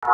Nach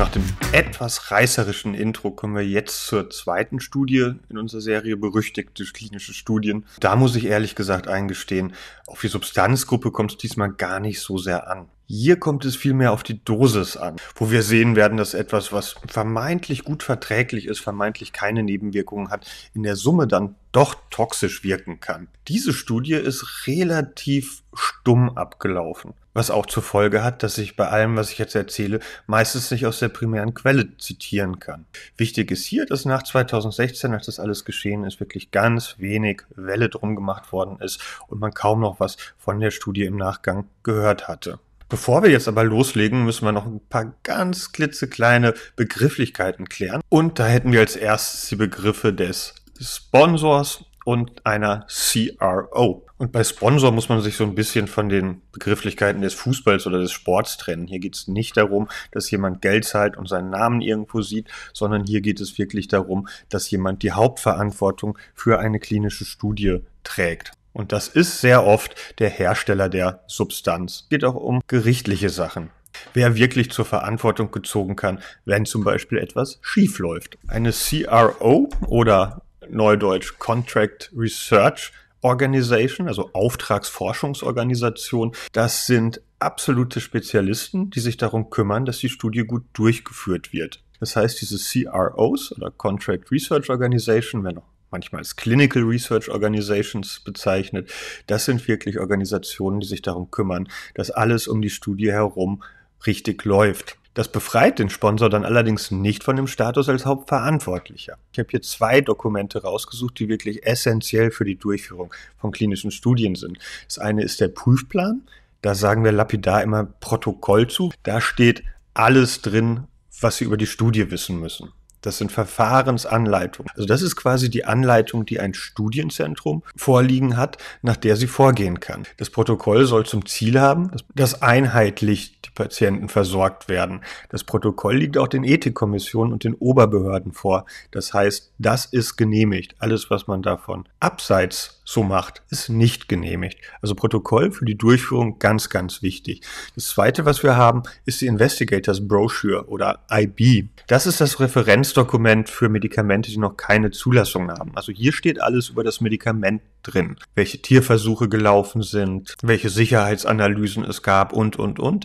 dem etwas reißerischen Intro kommen wir jetzt zur zweiten Studie in unserer Serie berüchtigte klinische Studien. Da muss ich ehrlich gesagt eingestehen, auf die Substanzgruppe kommt es diesmal gar nicht so sehr an. Hier kommt es vielmehr auf die Dosis an, wo wir sehen werden, dass etwas, was vermeintlich gut verträglich ist, vermeintlich keine Nebenwirkungen hat, in der Summe dann doch toxisch wirken kann. Diese Studie ist relativ stumm abgelaufen, was auch zur Folge hat, dass ich bei allem, was ich jetzt erzähle, meistens nicht aus der primären Quelle zitieren kann. Wichtig ist hier, dass nach 2016, als das alles geschehen ist, wirklich ganz wenig Welle drum gemacht worden ist und man kaum noch was von der Studie im Nachgang gehört hatte. Bevor wir jetzt aber loslegen, müssen wir noch ein paar ganz klitzekleine Begrifflichkeiten klären. Und da hätten wir als erstes die Begriffe des Sponsors und einer CRO. Und bei Sponsor muss man sich so ein bisschen von den Begrifflichkeiten des Fußballs oder des Sports trennen. Hier geht es nicht darum, dass jemand Geld zahlt und seinen Namen irgendwo sieht, sondern hier geht es wirklich darum, dass jemand die Hauptverantwortung für eine klinische Studie trägt. Und das ist sehr oft der Hersteller der Substanz. Es geht auch um gerichtliche Sachen. Wer wirklich zur Verantwortung gezogen kann, wenn zum Beispiel etwas schief läuft. Eine CRO oder Neudeutsch Contract Research Organization, also Auftragsforschungsorganisation, das sind absolute Spezialisten, die sich darum kümmern, dass die Studie gut durchgeführt wird. Das heißt, diese CROs oder Contract Research Organization, wenn auch manchmal als Clinical Research Organizations bezeichnet, das sind wirklich Organisationen, die sich darum kümmern, dass alles um die Studie herum richtig läuft. Das befreit den Sponsor dann allerdings nicht von dem Status als Hauptverantwortlicher. Ich habe hier 2 Dokumente rausgesucht, die wirklich essentiell für die Durchführung von klinischen Studien sind. Das eine ist der Prüfplan. Da sagen wir lapidar immer Protokoll zu. Da steht alles drin, was Sie über die Studie wissen müssen. Das sind Verfahrensanleitungen. Also das ist quasi die Anleitung, die ein Studienzentrum vorliegen hat, nach der sie vorgehen kann. Das Protokoll soll zum Ziel haben, dass einheitlich die Patienten versorgt werden. Das Protokoll liegt auch den Ethikkommissionen und den Oberbehörden vor. Das heißt, das ist genehmigt. Alles, was man davon abseits so macht, ist nicht genehmigt. Also Protokoll für die Durchführung ganz, ganz wichtig. Das zweite, was wir haben, ist die Investigators Brochure oder IB. Das ist das Referenzdokument für Medikamente, die noch keine Zulassung haben. Also hier steht alles über das Medikament drin. Welche Tierversuche gelaufen sind, welche Sicherheitsanalysen es gab und.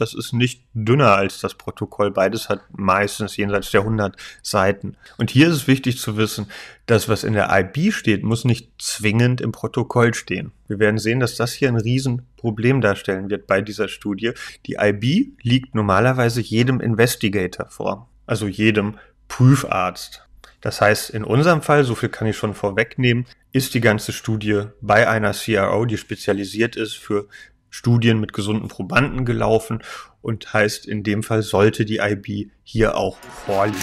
Das ist nicht dünner als das Protokoll. Beides hat meistens jenseits der 100 Seiten. Und hier ist es wichtig zu wissen, das, was in der IB steht, muss nicht zwingend im Protokoll stehen. Wir werden sehen, dass das hier ein Riesenproblem darstellen wird bei dieser Studie. Die IB liegt normalerweise jedem Investigator vor, also jedem Prüfarzt. Das heißt, in unserem Fall, so viel kann ich schon vorwegnehmen, ist die ganze Studie bei einer CRO, die spezialisiert ist für Studien mit gesunden Probanden gelaufen und heißt, in dem Fall sollte die IB hier auch vorliegen.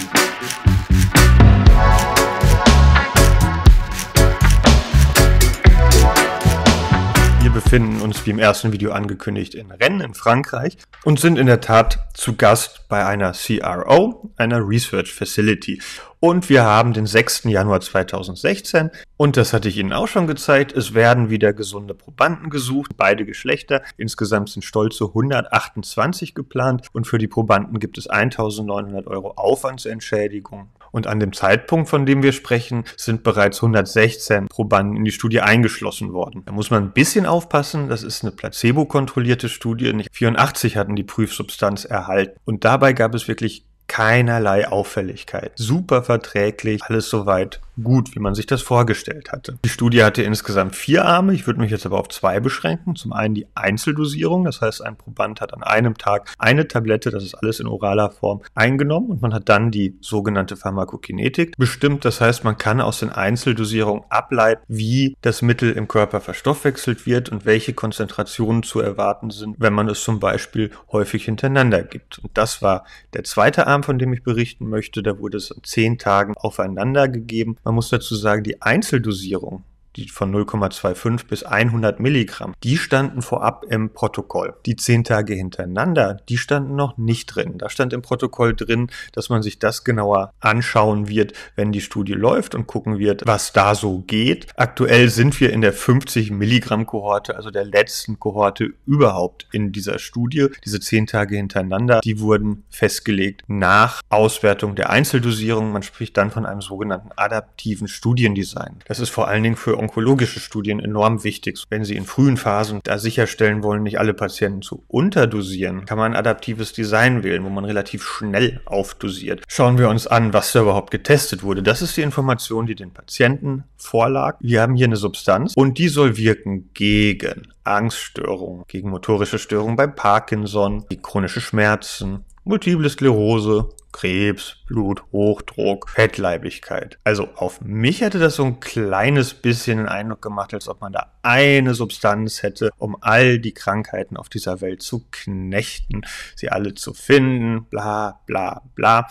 Wir befinden uns, wie im ersten Video angekündigt, in Rennes in Frankreich und sind in der Tat zu Gast bei einer CRO, einer Research Facility. Und wir haben den 6. Januar 2016 und das hatte ich Ihnen auch schon gezeigt. Es werden wieder gesunde Probanden gesucht, beide Geschlechter. Insgesamt sind stolze 128 geplant und für die Probanden gibt es 1.900 € Aufwandsentschädigung. Und an dem Zeitpunkt, von dem wir sprechen, sind bereits 116 Probanden in die Studie eingeschlossen worden. Da muss man ein bisschen aufpassen, das ist eine placebo-kontrollierte Studie. Nicht 84 hatten die Prüfsubstanz erhalten und dabei gab es wirklich keinerlei Auffälligkeit. Super verträglich, alles soweit gut, wie man sich das vorgestellt hatte. Die Studie hatte insgesamt 4 Arme, ich würde mich jetzt aber auf 2 beschränken. Zum einen die Einzeldosierung, das heißt, ein Proband hat an einem Tag eine Tablette, das ist alles in oraler Form, eingenommen und man hat dann die sogenannte Pharmakokinetik bestimmt. Das heißt, man kann aus den Einzeldosierungen ableiten, wie das Mittel im Körper verstoffwechselt wird und welche Konzentrationen zu erwarten sind, wenn man es zum Beispiel häufig hintereinander gibt. Und das war der zweite Arm, von dem ich berichten möchte. Da wurde es an 10 Tagen aufeinander gegeben. Man muss dazu sagen, die Einzeldosierung, die von 0,25 bis 100 Milligramm, die standen vorab im Protokoll. Die 10 Tage hintereinander, die standen noch nicht drin. Da stand im Protokoll drin, dass man sich das genauer anschauen wird, wenn die Studie läuft und gucken wird, was da so geht. Aktuell sind wir in der 50 Milligramm Kohorte, also der letzten Kohorte überhaupt in dieser Studie. Diese 10 Tage hintereinander, die wurden festgelegt nach Auswertung der Einzeldosierung. Man spricht dann von einem sogenannten adaptiven Studiendesign. Das ist vor allen Dingen für onkologische Studien enorm wichtig. Wenn Sie in frühen Phasen da sicherstellen wollen, nicht alle Patienten zu unterdosieren, kann man ein adaptives Design wählen, wo man relativ schnell aufdosiert. Schauen wir uns an, was da überhaupt getestet wurde. Das ist die Information, die den Patienten vorlag. Wir haben hier eine Substanz und die soll wirken gegen Angststörungen, gegen motorische Störungen bei Parkinson, die chronische Schmerzen, Multiple Sklerose, Krebs, Bluthochdruck, Fettleibigkeit. Also auf mich hätte das so ein kleines bisschen den Eindruck gemacht, als ob man da eine Substanz hätte, um all die Krankheiten auf dieser Welt zu knechten, sie alle zu finden, bla bla bla.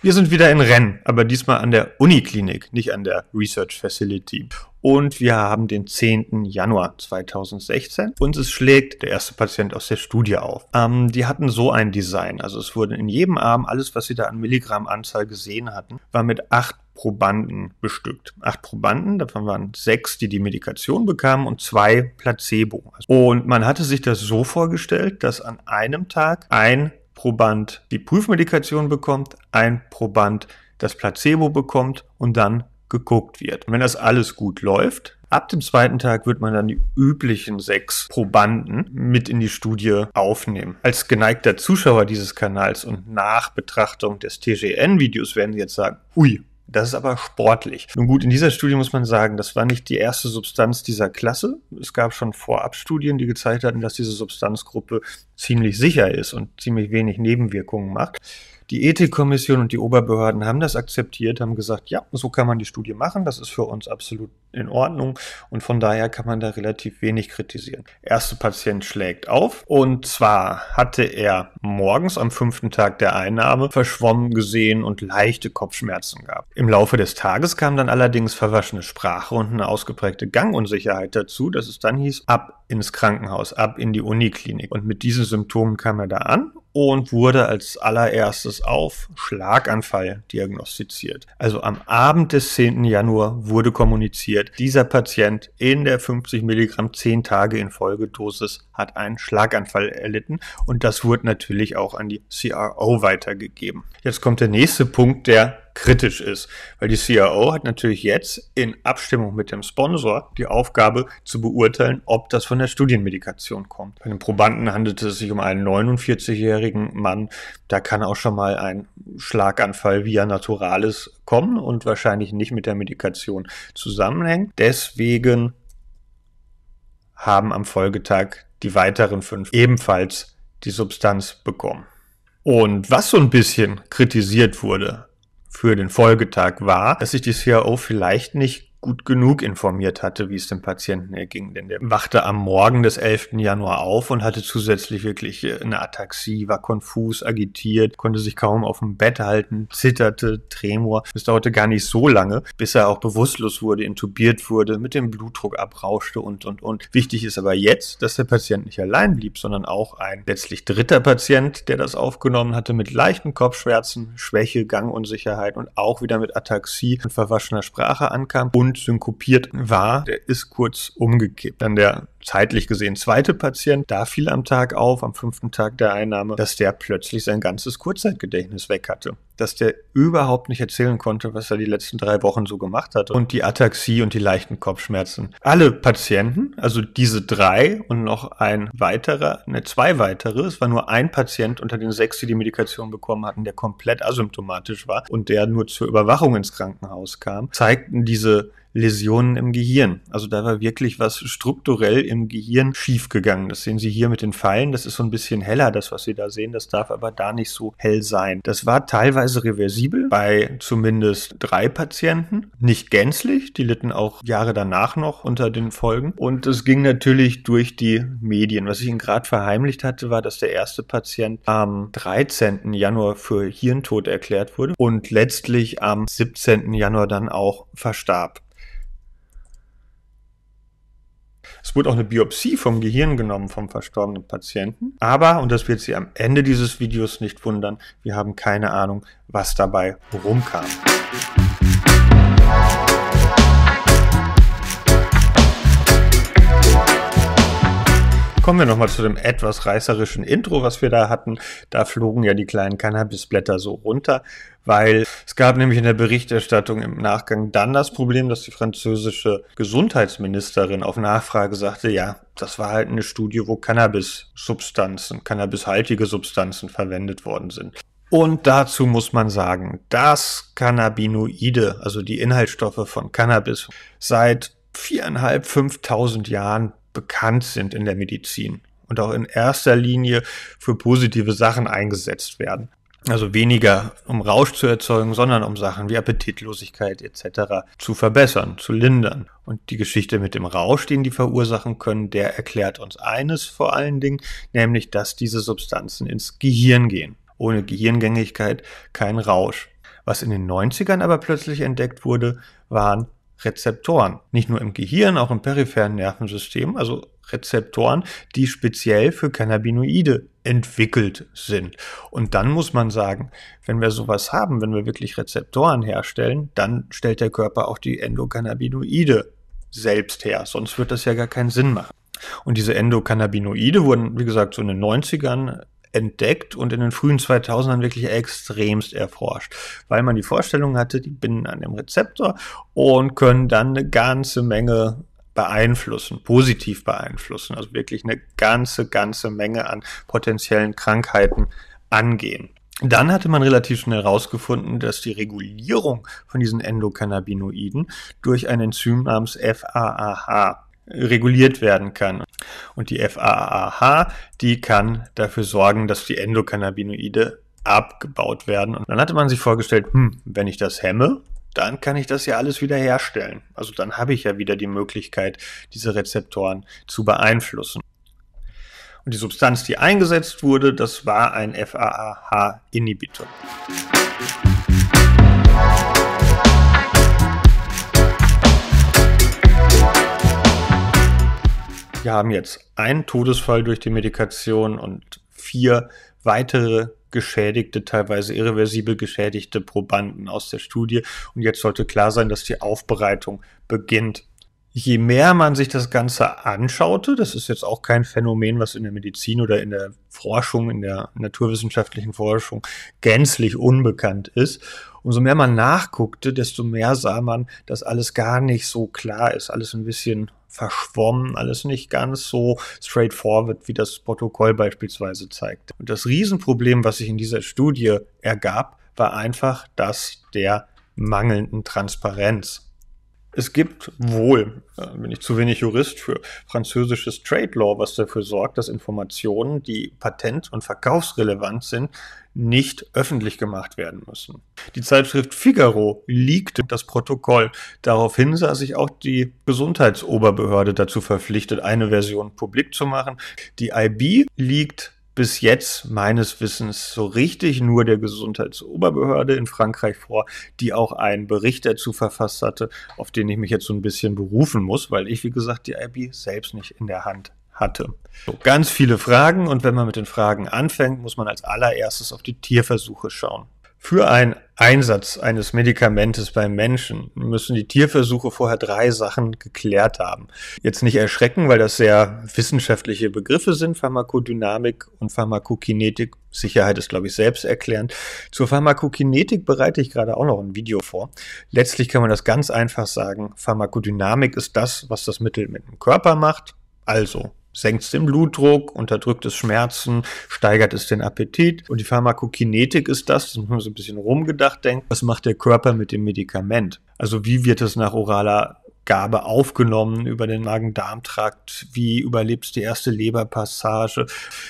Wir sind wieder in Rennes, aber diesmal an der Uniklinik, nicht an der Research Facility. Und wir haben den 10. Januar 2016 und es schlägt der erste Patient aus der Studie auf. Die hatten so ein Design, also es wurde in jedem Arm, alles was sie da an Milligrammanzahl gesehen hatten, war mit 8 Probanden bestückt. 8 Probanden, davon waren 6, die die Medikation bekamen und 2 Placebo. Und man hatte sich das so vorgestellt, dass an einem Tag ein Proband die Prüfmedikation bekommt, ein Proband das Placebo bekommt und dann geguckt wird. Und wenn das alles gut läuft, ab dem 2. Tag wird man dann die üblichen 6 Probanden mit in die Studie aufnehmen. Als geneigter Zuschauer dieses Kanals und nach Betrachtung des TGN-Videos werden Sie jetzt sagen, ui, das ist aber sportlich. Nun gut, in dieser Studie muss man sagen, das war nicht die erste Substanz dieser Klasse. Es gab schon Vorabstudien, die gezeigt hatten, dass diese Substanzgruppe ziemlich sicher ist und ziemlich wenig Nebenwirkungen macht. Die Ethikkommission und die Oberbehörden haben das akzeptiert, haben gesagt, ja, so kann man die Studie machen, das ist für uns absolut in Ordnung und von daher kann man da relativ wenig kritisieren. Erster Patient schlägt auf und zwar hatte er morgens am 5. Tag der Einnahme verschwommen gesehen und leichte Kopfschmerzen gehabt. Im Laufe des Tages kam dann allerdings verwaschene Sprache und eine ausgeprägte Gangunsicherheit dazu, dass es dann hieß, ab ins Krankenhaus, ab in die Uniklinik. Und mit diesen Symptomen kam er da an und wurde als allererstes auf Schlaganfall diagnostiziert. Also am Abend des 10. Januar wurde kommuniziert, dieser Patient in der 50 Milligramm 10 Tage in Folgedosis hat einen Schlaganfall erlitten und das wurde natürlich auch an die CRO weitergegeben. Jetzt kommt der nächste Punkt, der kritisch ist, weil die CRO hat natürlich jetzt in Abstimmung mit dem Sponsor die Aufgabe zu beurteilen, ob das von der Studienmedikation kommt. Bei den Probanden handelte es sich um einen 49-jährigen Mann, da kann auch schon mal ein Schlaganfall via Naturalis kommen und wahrscheinlich nicht mit der Medikation zusammenhängen. Deswegen haben am Folgetag die weiteren 5 ebenfalls die Substanz bekommen. Und was so ein bisschen kritisiert wurde für den Folgetag war, dass sich die CRO vielleicht nicht gut genug informiert hatte, wie es dem Patienten erging. Denn der wachte am Morgen des 11. Januar auf und hatte zusätzlich wirklich eine Ataxie, war konfus, agitiert, konnte sich kaum auf dem Bett halten, zitterte, Tremor. Es dauerte gar nicht so lange, bis er auch bewusstlos wurde, intubiert wurde, mit dem Blutdruck abrauschte und. Wichtig ist aber jetzt, dass der Patient nicht allein blieb, sondern auch ein letztlich dritter Patient, der das aufgenommen hatte, mit leichten Kopfschmerzen, Schwäche, Gangunsicherheit und auch wieder mit Ataxie und verwaschener Sprache ankam und synkopiert war, der ist kurz umgekippt. Dann der zeitlich gesehen zweite Patient, da fiel am Tag auf, am 5. Tag der Einnahme, dass der plötzlich sein ganzes Kurzzeitgedächtnis weg hatte. Dass der überhaupt nicht erzählen konnte, was er die letzten 3 Wochen so gemacht hat. Und die Ataxie und die leichten Kopfschmerzen. Alle Patienten, also diese 3 und noch ein weiterer, 2 weitere, es war nur ein Patient unter den 6, die die Medikation bekommen hatten, der komplett asymptomatisch war und der nur zur Überwachung ins Krankenhaus kam, zeigten diese Läsionen im Gehirn. Also da war wirklich was strukturell im Gehirn schiefgegangen. Das sehen Sie hier mit den Pfeilen. Das ist so ein bisschen heller, das, was Sie da sehen. Das darf aber da nicht so hell sein. Das war teilweise reversibel bei zumindest 3 Patienten. Nicht gänzlich. Die litten auch Jahre danach noch unter den Folgen. Und es ging natürlich durch die Medien. Was ich Ihnen gerade verheimlicht hatte, war, dass der erste Patient am 13. Januar für Hirntod erklärt wurde und letztlich am 17. Januar dann auch verstarb. Es wurde auch eine Biopsie vom Gehirn genommen vom verstorbenen Patienten. Aber, und das wird Sie am Ende dieses Videos nicht wundern, wir haben keine Ahnung, was dabei rumkam. Kommen wir nochmal zu dem etwas reißerischen Intro, was wir da hatten. Da flogen ja die kleinen Cannabisblätter so runter, weil es gab nämlich in der Berichterstattung im Nachgang dann das Problem, dass die französische Gesundheitsministerin auf Nachfrage sagte, ja, das war halt eine Studie, wo Cannabissubstanzen, cannabishaltige Substanzen verwendet worden sind. Und dazu muss man sagen, dass Cannabinoide, also die Inhaltsstoffe von Cannabis, seit 4.500, 5.000 Jahren bekannt sind in der Medizin und auch in erster Linie für positive Sachen eingesetzt werden. Also weniger um Rausch zu erzeugen, sondern um Sachen wie Appetitlosigkeit etc. zu verbessern, zu lindern. Und die Geschichte mit dem Rausch, den die verursachen können, der erklärt uns eines vor allen Dingen, nämlich, dass diese Substanzen ins Gehirn gehen. Ohne Gehirngängigkeit kein Rausch. Was in den 90ern aber plötzlich entdeckt wurde, waren Rezeptoren. Nicht nur im Gehirn, auch im peripheren Nervensystem, also Rezeptoren, die speziell für Cannabinoide entwickelt sind. Und dann muss man sagen, wenn wir sowas haben, wenn wir wirklich Rezeptoren herstellen, dann stellt der Körper auch die Endokannabinoide selbst her. Sonst wird das ja gar keinen Sinn machen. Und diese Endokannabinoide wurden, wie gesagt, so in den 90ern entdeckt und in den frühen 2000ern wirklich extremst erforscht, weil man die Vorstellung hatte, die binden an dem Rezeptor und können dann eine ganze Menge beeinflussen, positiv beeinflussen, also wirklich eine ganze Menge an potenziellen Krankheiten angehen. Dann hatte man relativ schnell herausgefunden, dass die Regulierung von diesen Endokannabinoiden durch ein Enzym namens FAAH reguliert werden kann. Und die FAAH, die kann dafür sorgen, dass die Endokannabinoide abgebaut werden. Und dann hatte man sich vorgestellt, wenn ich das hemme, dann kann ich das ja alles wieder herstellen. Also dann habe ich ja wieder die Möglichkeit, diese Rezeptoren zu beeinflussen. Und die Substanz, die eingesetzt wurde, das war ein FAAH-Inhibitor. Wir haben jetzt einen Todesfall durch die Medikation und 4 weitere geschädigte, teilweise irreversibel geschädigte Probanden aus der Studie. Und jetzt sollte klar sein, dass die Aufbereitung beginnt. Je mehr man sich das Ganze anschaute, das ist jetzt auch kein Phänomen, was in der Medizin oder in der Forschung, in der naturwissenschaftlichen Forschung gänzlich unbekannt ist, umso mehr man nachguckte, desto mehr sah man, dass alles gar nicht so klar ist, alles ein bisschen verschwommen, alles nicht ganz so straightforward, wie das Protokoll beispielsweise zeigt. Und das Riesenproblem, was sich in dieser Studie ergab, war einfach das der mangelnden Transparenz. Es gibt wohl, bin ich zu wenig Jurist für, französisches Trade Law, was dafür sorgt, dass Informationen, die patent- und verkaufsrelevant sind, nicht öffentlich gemacht werden müssen. Die Zeitschrift Figaro leakte das Protokoll. Daraufhin sah sich auch die Gesundheitsoberbehörde dazu verpflichtet, eine Version publik zu machen. Die IB leakt bis jetzt meines Wissens so richtig nur der Gesundheitsoberbehörde in Frankreich vor, die auch einen Bericht dazu verfasst hatte, auf den ich mich jetzt so ein bisschen berufen muss, weil ich, wie gesagt, die IB selbst nicht in der Hand hatte. So, ganz viele Fragen, und wenn man mit den Fragen anfängt, muss man als allererstes auf die Tierversuche schauen. Für einen Einsatz eines Medikamentes beim Menschen müssen die Tierversuche vorher 3 Sachen geklärt haben. Jetzt nicht erschrecken, weil das sehr wissenschaftliche Begriffe sind, Pharmakodynamik und Pharmakokinetik. Sicherheit ist, glaube ich, selbsterklärend. Zur Pharmakokinetik bereite ich gerade auch noch ein Video vor. Letztlich kann man das ganz einfach sagen. Pharmakodynamik ist das, was das Mittel mit dem Körper macht. Also senkt es den Blutdruck, unterdrückt es Schmerzen, steigert es den Appetit. Und die Pharmakokinetik ist das muss man so ein bisschen rumgedacht denken, was macht der Körper mit dem Medikament? Also wie wird es nach oraler Gabe aufgenommen über den Magen-Darm-Trakt? Wie überlebst du die erste Leberpassage?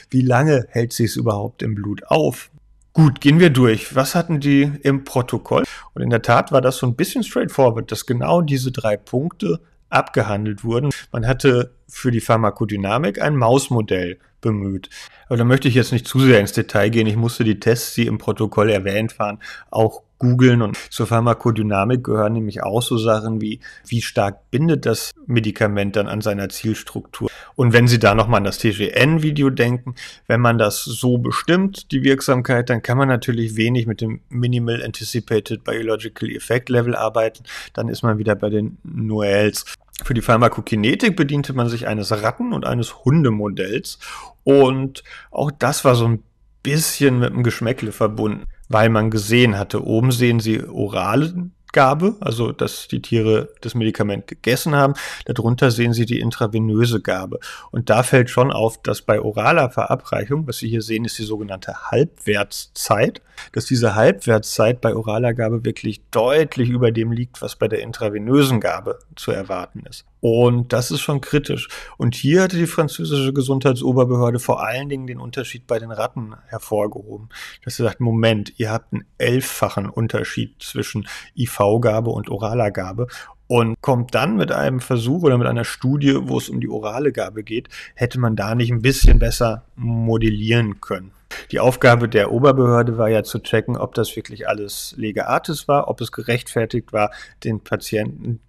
Wie lange hält sie es überhaupt im Blut auf? Gut, gehen wir durch. Was hatten die im Protokoll? Und in der Tat war das so ein bisschen straightforward, dass genau diese 3 Punkte abgehandelt wurden. Man hatte für die Pharmakodynamik ein Mausmodell bemüht. Aber da möchte ich jetzt nicht zu sehr ins Detail gehen. Ich musste die Tests, die im Protokoll erwähnt waren, auch googeln. Und zur Pharmakodynamik gehören nämlich auch so Sachen wie stark bindet das Medikament dann an seiner Zielstruktur. Und wenn Sie da nochmal an das TGN-Video denken, wenn man das so bestimmt, die Wirksamkeit, dann kann man natürlich wenig mit dem Minimal Anticipated Biological Effect Level arbeiten. Dann ist man wieder bei den Noels. Für die Pharmakokinetik bediente man sich eines Ratten- und eines Hundemodells. Und auch das war so ein bisschen mit dem Geschmäckle verbunden, weil man gesehen hatte, oben sehen Sie orale Gabe, also dass die Tiere das Medikament gegessen haben. Darunter sehen Sie die intravenöse Gabe. Und da fällt schon auf, dass bei oraler Verabreichung, was Sie hier sehen, ist die sogenannte Halbwertszeit, dass diese Halbwertszeit bei oraler Gabe wirklich deutlich über dem liegt, was bei der intravenösen Gabe zu erwarten ist. Und das ist schon kritisch. Und hier hatte die französische Gesundheitsoberbehörde vor allen Dingen den Unterschied bei den Ratten hervorgehoben. Dass sie sagt, Moment, ihr habt einen 11-fachen Unterschied zwischen IV-Gabe und oraler Gabe. Und kommt dann mit einem Versuch oder mit einer Studie, wo es um die orale Gabe geht, hätte man da nicht ein bisschen besser modellieren können. Die Aufgabe der Oberbehörde war ja zu checken, ob das wirklich alles lege artis war, ob es gerechtfertigt war, den Probanden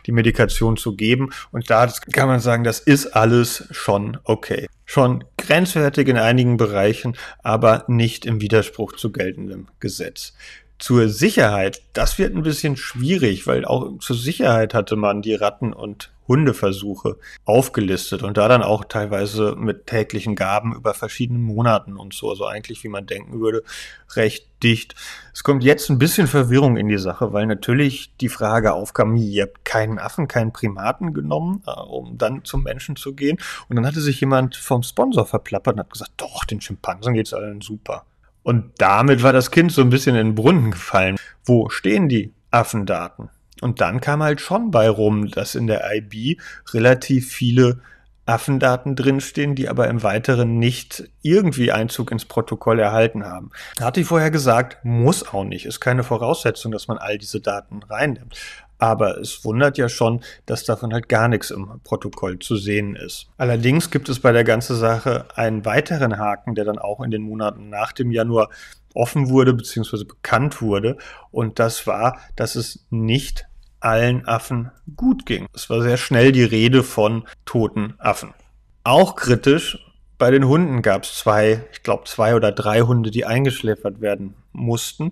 die Medikation zu geben. Und da kann man sagen, das ist alles schon okay. Schon grenzwertig in einigen Bereichen, aber nicht im Widerspruch zu geltendem Gesetz. Zur Sicherheit, das wird ein bisschen schwierig, weil auch zur Sicherheit hatte man die Ratten- und Hundeversuche aufgelistet und da dann auch teilweise mit täglichen Gaben über verschiedene Monaten und so, also eigentlich, wie man denken würde, recht dicht. Es kommt jetzt ein bisschen Verwirrung in die Sache, weil natürlich die Frage aufkam, ihr habt keinen Affen, keinen Primaten genommen, um dann zum Menschen zu gehen. Und dann hatte sich jemand vom Sponsor verplappert und hat gesagt, doch, den Schimpansen geht's allen super. Und damit war das Kind so ein bisschen in den Brunnen gefallen. Wo stehen die Affendaten? Und dann kam halt schon bei rum, dass in der IB relativ viele Affendaten drinstehen, die aber im Weiteren nicht irgendwie Einzug ins Protokoll erhalten haben. Da hatte ich vorher gesagt, muss auch nicht, ist keine Voraussetzung, dass man all diese Daten reinnimmt. Aber es wundert ja schon, dass davon halt gar nichts im Protokoll zu sehen ist. Allerdings gibt es bei der ganzen Sache einen weiteren Haken, der dann auch in den Monaten nach dem Januar offen wurde bzw. bekannt wurde. Und das war, dass es nicht allen Affen gut ging. Es war sehr schnell die Rede von toten Affen. Auch kritisch, bei den Hunden gab es 2 oder 3 Hunde, die eingeschläfert werden mussten.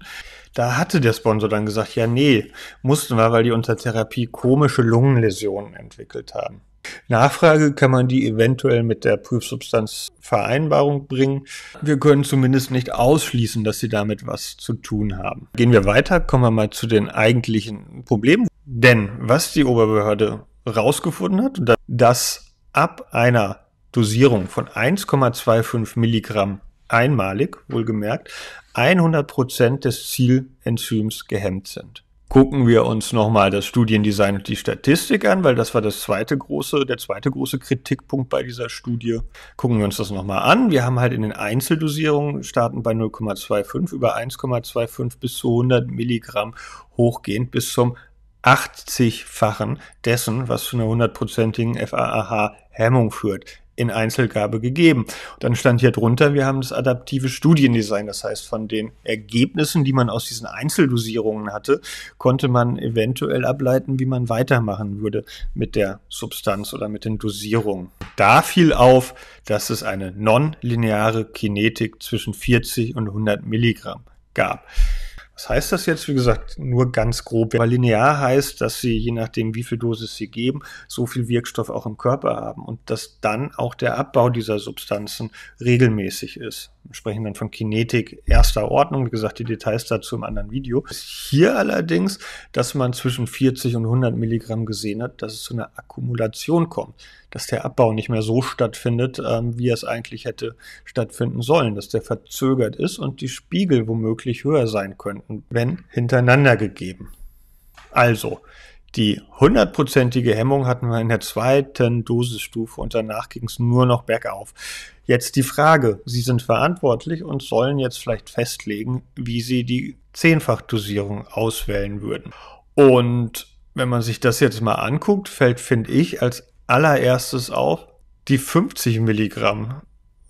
Da hatte der Sponsor dann gesagt, ja nee, mussten wir, weil die unter Therapie komische Lungenläsionen entwickelt haben. Nachfrage, kann man die eventuell mit der Prüfsubstanzvereinbarung bringen? Wir können zumindest nicht ausschließen, dass sie damit was zu tun haben. Gehen wir weiter, kommen wir mal zu den eigentlichen Problemen. Denn was die Oberbehörde rausgefunden hat, dass ab einer Dosierung von 1,25 Milligramm einmalig, wohlgemerkt, 100% des Zielenzyms gehemmt sind. Gucken wir uns nochmal das Studiendesign und die Statistik an, weil das war der zweite große Kritikpunkt bei dieser Studie. Gucken wir uns das nochmal an. Wir haben halt in den Einzeldosierungen starten bei 0,25 über 1,25 bis zu 100 Milligramm hochgehend bis zum 80-fachen dessen, was zu einer 100%igen FAAH-Hemmung führt, in Einzelgabe gegeben. Und dann stand hier drunter, wir haben das adaptive Studiendesign, das heißt, von den Ergebnissen, die man aus diesen Einzeldosierungen hatte, konnte man eventuell ableiten, wie man weitermachen würde mit der Substanz oder mit den Dosierungen. Da fiel auf, dass es eine nonlineare Kinetik zwischen 40 und 100 Milligramm gab. Was heißt das jetzt? Wie gesagt, nur ganz grob. Weil linear heißt, dass sie, je nachdem wie viel Dosis sie geben, so viel Wirkstoff auch im Körper haben und dass dann auch der Abbau dieser Substanzen regelmäßig ist. Wir sprechen dann von Kinetik erster Ordnung, wie gesagt, die Details dazu im anderen Video. Hier allerdings, dass man zwischen 40 und 100 Milligramm gesehen hat, dass es zu einer Akkumulation kommt, dass der Abbau nicht mehr so stattfindet, wie es eigentlich hätte stattfinden sollen, dass der verzögert ist und die Spiegel womöglich höher sein könnten, wenn hintereinander gegeben. Also, Die 100%ige Hemmung hatten wir in der 2. Dosisstufe und danach ging es nur noch bergauf. Jetzt die Frage, Sie sind verantwortlich und sollen jetzt vielleicht festlegen, wie Sie die 10-fach-Dosierung auswählen würden. Und wenn man sich das jetzt mal anguckt, fällt, finde ich, als allererstes auf, die 50 Milligramm,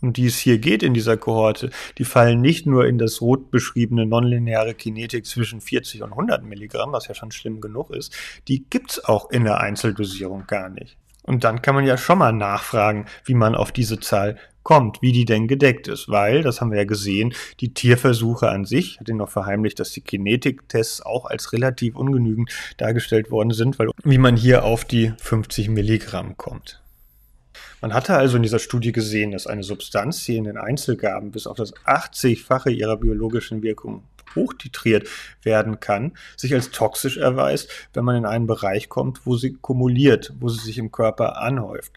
um die es hier geht in dieser Kohorte, die fallen nicht nur in das rot beschriebene nonlineare Kinetik zwischen 40 und 100 Milligramm, was ja schon schlimm genug ist, die gibt's auch in der Einzeldosierung gar nicht. Und dann kann man ja schon mal nachfragen, wie man auf diese Zahl kommt, wie die denn gedeckt ist, weil, das haben wir ja gesehen, die Tierversuche an sich, hat ihn noch verheimlicht, dass die Kinetiktests auch als relativ ungenügend dargestellt worden sind, weil wie man hier auf die 50 Milligramm kommt. Man hatte also in dieser Studie gesehen, dass eine Substanz, die in den Einzelgaben bis auf das 80-fache ihrer biologischen Wirkung hochtitriert werden kann, sich als toxisch erweist, wenn man in einen Bereich kommt, wo sie kumuliert, wo sie sich im Körper anhäuft.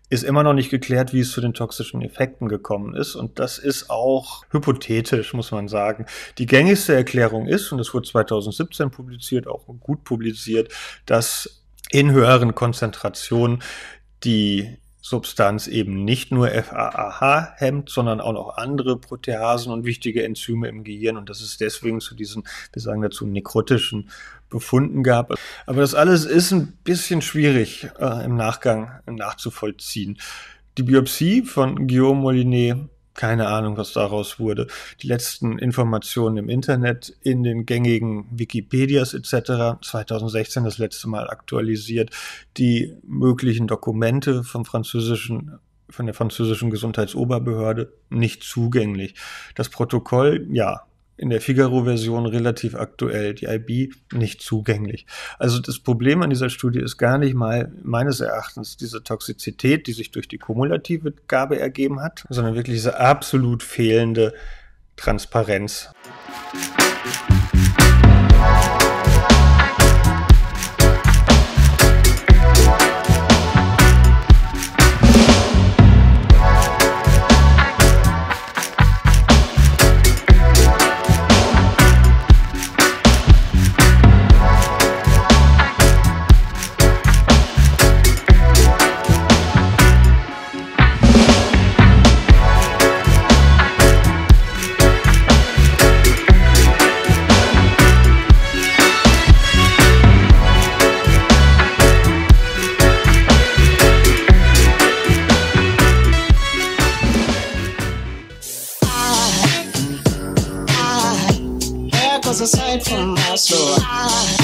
Ist immer noch nicht geklärt, wie es zu den toxischen Effekten gekommen ist. Und das ist auch hypothetisch, muss man sagen. Die gängigste Erklärung ist, und das wurde 2017 publiziert, auch gut publiziert, dass in höheren Konzentrationen die Substanz eben nicht nur FAAH hemmt, sondern auch noch andere Proteasen und wichtige Enzyme im Gehirn und dass es deswegen zu diesen, wir sagen dazu, nekrotischen Befunden gab. Aber das alles ist ein bisschen schwierig im Nachgang nachzuvollziehen. Die Biopsie von Guillaume Molinet, keine Ahnung, was daraus wurde. Die letzten Informationen im Internet, in den gängigen Wikipedias etc. 2016 das letzte Mal aktualisiert. Die möglichen Dokumente von der französischen Gesundheitsoberbehörde nicht zugänglich. Das Protokoll, ja, in der Figaro-Version relativ aktuell, die IB nicht zugänglich. Also das Problem an dieser Studie ist gar nicht mal meines Erachtens diese Toxizität, die sich durch die kumulative Gabe ergeben hat, sondern wirklich diese absolut fehlende Transparenz. Aside from my soul.